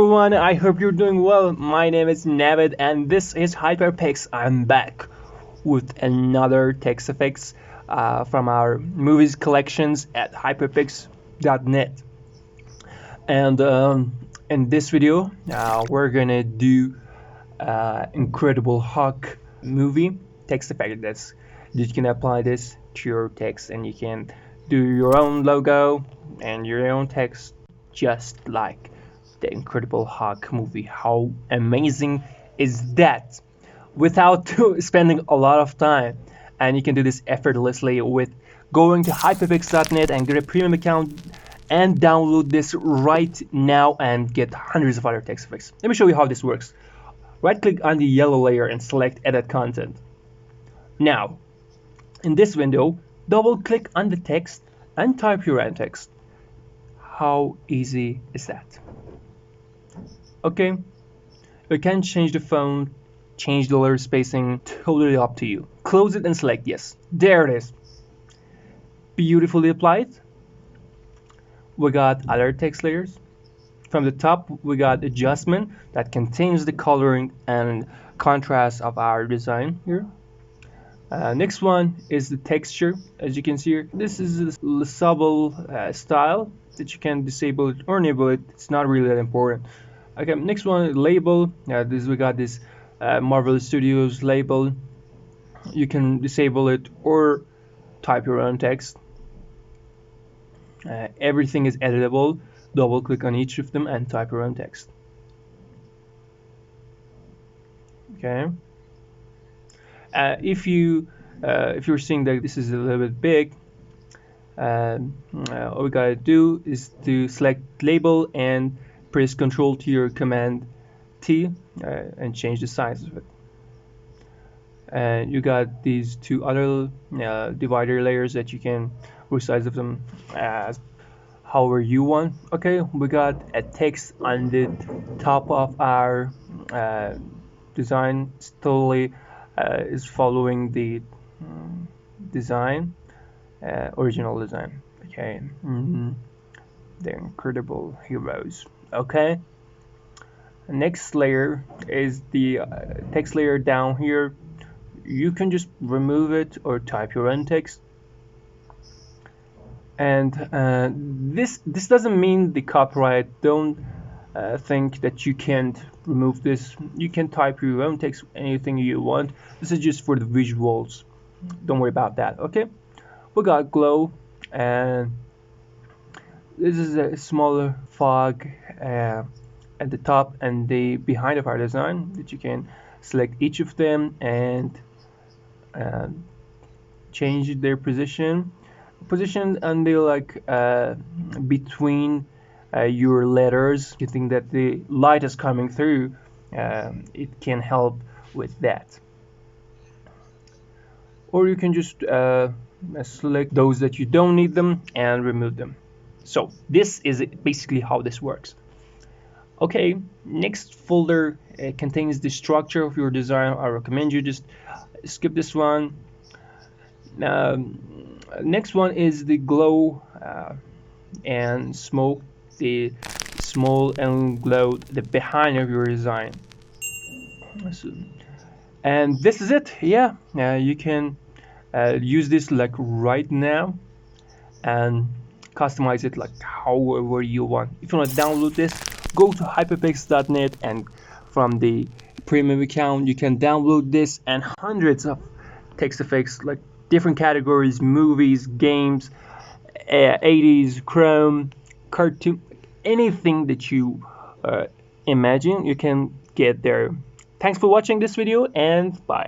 everyone, I hope you're doing well. My name is Navid and this is Hyperpix. I'm back with another text effects from our movies collections at hyperpix.net. And in this video, we're gonna do Incredible Hulk movie text effect. That you can apply this to your text and you can do your own logo and your own text just like the Incredible Hulk movie. How amazing is that? Without spending a lot of time, and you can do this effortlessly with going to hyperpix.net and get a premium account and download this right now and get hundreds of other text effects. Let me show you how this works. Right click on the yellow layer and select edit content. Now in this window, double click on the text and type your own text. How easy is that? Okay, you can change the font, change the letter spacing, totally up to you. Close it and select yes. There it is. Beautifully applied. We got other text layers. From the top, we got adjustment that contains the coloring and contrast of our design here. Next one is the texture. As you can see here, this is a lesable style that you can disable it or enable it. It's not really that important. Okay, next one, label. We got this Marvel Studios label. You can disable it or type your own text. Everything is editable. Double click on each of them and type your own text. Okay. If you're seeing that this is a little bit big, all we gotta do is to select label and press Ctrl to your Command T and change the size of it. And you got these two other divider layers that you can resize of them as however you want. Okay, we got a text on the top of our design. It's totally is following the design, original design. Okay, they're incredible heroes. Okay, next layer is the text layer down here. You can just remove it or type your own text. And this doesn't mean the copyright. Don't think that you can't remove this. You can type your own text, anything you want. This is just for the visuals. Don't worry about that. Okay, we got glow, and this is a smaller fog at the top and the behind of our design that you can select each of them and change their position until like between your letters. You think that the light is coming through, it can help with that. Or you can just select those that you don't need them and remove them. So this is basically how this works. Okay, next folder contains the structure of your design. I recommend you just skip this one. Next one is the glow and smoke, the small and glow, the behind of your design. And this is it. Yeah, you can use this like right now and customize it like however you want. If you want to download this, go to hyperpix.net and from the premium account you can download this and hundreds of text effects like different categories: movies, games, 80s, Chrome, cartoon, anything that you imagine, you can get there. Thanks for watching this video and bye.